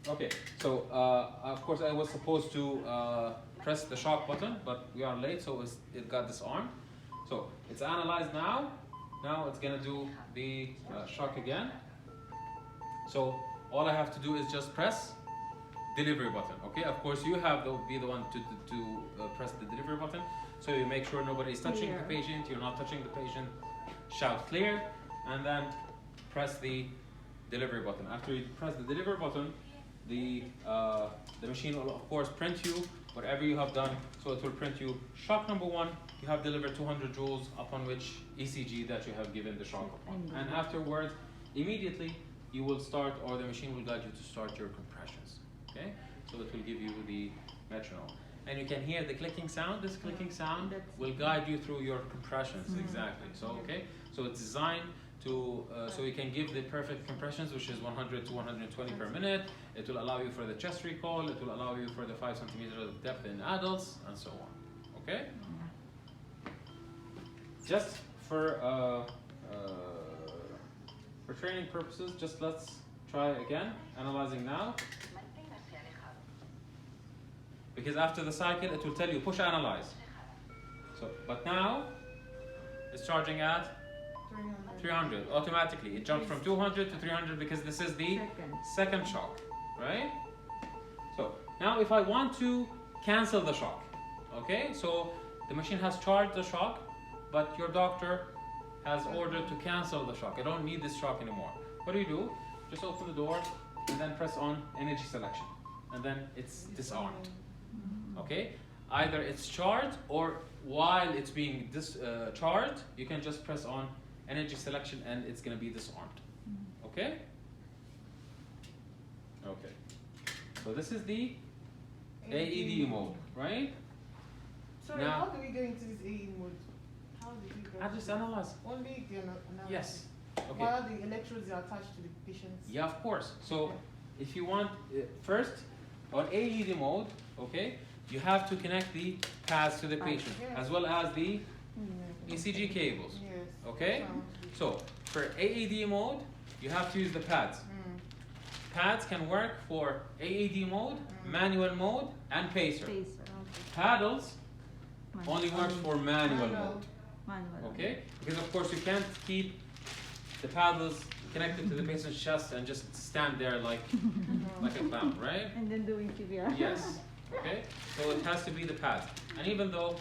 Okay, so of course I was supposed to press the shock button, but we are late, so it got disarmed. So it's analyzed now. Now it's gonna do the shock again. So all I have to do is just press delivery button. Okay, of course you have to be the one to press the delivery button. So you make sure nobody is touching the patient. You're not touching the patient. Shout clear, and then press the delivery button. After you press the delivery button, the machine will of course print you whatever you have done. So it will print you shock number 1. You have delivered 200 joules, upon which ECG that you have given the shock upon. And afterwards, immediately you will start, or the machine will guide you to start your compressions. Okay, so it will give you the metronome, and you can hear the clicking sound. This clicking sound will guide you through your compressions. Exactly. So okay, so it's designed to so you can give the perfect compressions, which is 100 to 120 per minute. It will allow you for the chest recall. It will allow you for the 5 centimeters of depth in adults, and so on. Okay. Just for training purposes, just let's try again, analyzing now. Because after the cycle, it will tell you push analyze. So, but now it's charging at 300 automatically. It jumped from 200 to 300 because this is the second shock, right? So now if I want to cancel the shock, okay? So the machine has charged the shock, but your doctor has ordered to cancel the shock. I don't need this shock anymore. What do? Just open the door and then press on energy selection, and then it's disarmed. Okay? Either it's charged, or while it's being charged, you can just press on energy selection and it's going to be disarmed. Okay? Okay. So this is the AED mode, right? Sorry, now, how do we get into this AED mode? How do we go? I just analyze. Only the analysis. Yes. Okay. While the electrodes are attached to the patient's. Yeah, of course. So if you want, first, on AED mode, okay, you have to connect the pads to the patient, as well as the ECG cables. Yes. Okay? So for AED mode, you have to use the pads. Pads can work for AED mode, manual mode, and pacer. Paddles only works for manual mode. Okay? Because of course you can't keep the paddles connected to the patient's chest and just stand there like a clown, right? And then doing CPR. Yes. Okay? So it has to be the pads. And even though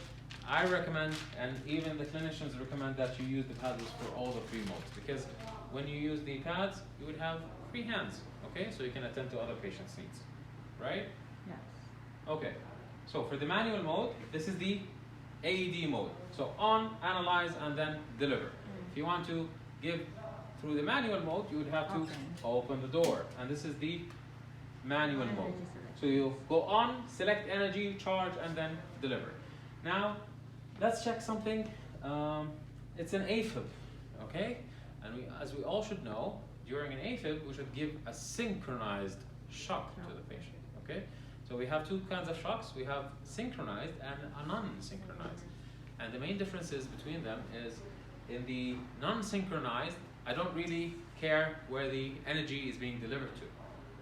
I recommend, and even the clinicians recommend, that you use the paddles for all the 3 modes, because when you use the pads, you would have free hands, okay? So you can attend to other patients' needs, right? Yes. Okay. So for the manual mode, this is the AED mode. So on, analyze, and then deliver. If you want to give through the manual mode, you would have to open the door, and this is the manual mode. So you go on, select energy, charge, and then deliver. Now, let's check something. It's an AFib, okay? And as we all should know, during an AFib, we should give a synchronized shock to the patient, okay? So we have 2 kinds of shocks. We have synchronized and a non-synchronized. And the main differences between them is, in the non-synchronized, I don't really care where the energy is being delivered to,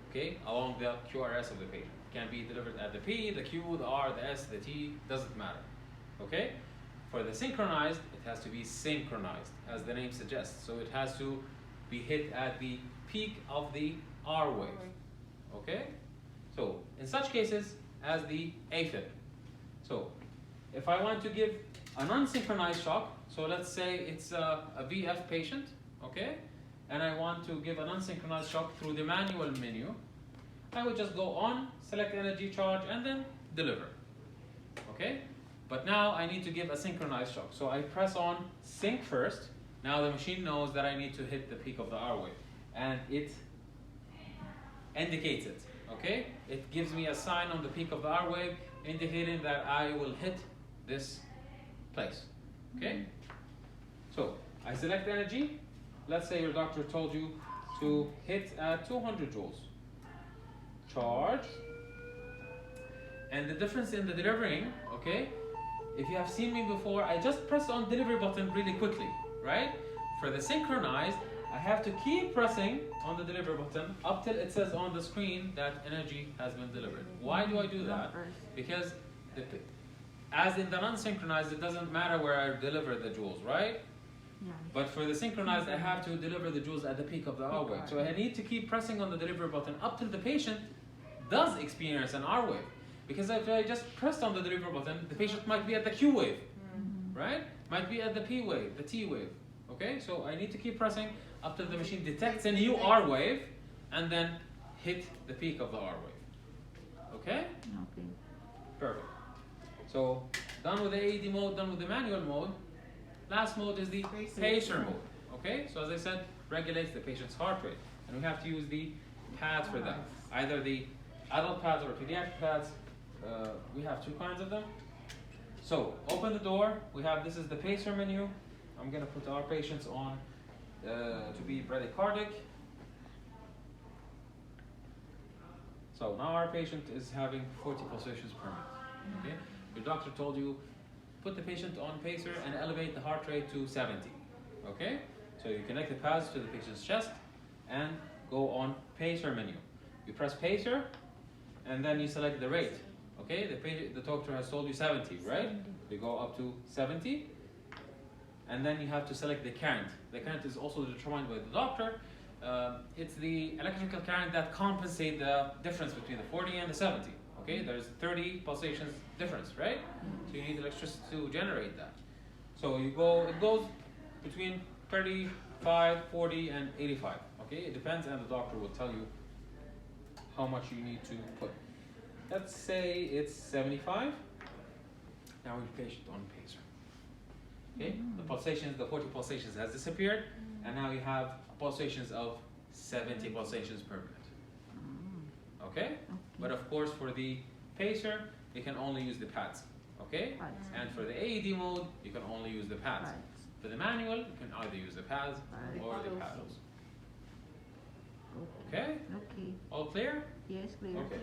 okay, along the QRS of the patient. It can be delivered at the P, the Q, the R, the S, the T, doesn't matter, okay? For the synchronized, it has to be synchronized, as the name suggests. So it has to be hit at the peak of the R wave, okay? So in such cases as the AFib. So if I want to give a non-synchronized shock, so let's say it's a VF patient, okay? And I want to give a non-synchronized shock through the manual menu, I would just go on, select energy, charge, and then deliver, okay? But now I need to give a synchronized shock. So I press on sync first. Now the machine knows that I need to hit the peak of the R wave, and it indicates it, okay? It gives me a sign on the peak of the R wave indicating that I will hit this place, okay? So I select energy. Let's say your doctor told you to hit at 200 joules. Charge. And the difference in the delivering, okay? If you have seen me before, I just press on delivery button really quickly, right? For the synchronized, I have to keep pressing on the deliver button up till it says on the screen that energy has been delivered. Why do I do that? Because as in the non-synchronized, it doesn't matter where I deliver the joules, right? Yeah. But for the synchronized, I have to deliver the joules at the peak of the R wave. So I need to keep pressing on the deliver button up till the patient does experience an R wave. Because if I just pressed on the deliver button, the patient might be at the Q wave, right? Might be at the P wave, the T wave. Okay, so I need to keep pressing up till the machine detects a new R wave and then hit the peak of the R wave. Okay? Okay. Perfect. So done with the AED mode, done with the manual mode. Last mode is the pacer mode. Okay, so as I said, regulates the patient's heart rate. And we have to use the pads for that. Either the adult pads or pediatric pads. We have two kinds of them. So open the door. We have, this is the pacer menu. I'm gonna put our patients on to be bradycardic. So now our patient is having 40 pulsations per minute. Okay, your doctor told you put the patient on pacer and elevate the heart rate to 70. Okay, so you connect the pads to the patient's chest and go on pacer menu. You press pacer and then you select the rate. Okay, the doctor has told you 70, right? You go up to 70. And then you have to select the current. The current is also determined by the doctor. It's the electrical current that compensates the difference between the 40 and the 70. Okay, there's 30 pulsations difference, right? So you need electricity to generate that. So you go, it goes between 35, 40, and 85. Okay, it depends, and the doctor will tell you how much you need to put. Let's say it's 75. Now we patient on pacer. Okay, the pulsations, the 40 pulsations has disappeared, and now you have pulsations of 70 pulsations per minute. Okay? But of course, for the pacer, you can only use the pads. Okay? And for the AED mode, you can only use the pads. For the manual, you can either use the pads or the paddles. Okay? Okay. All clear? Yes, clear. Okay.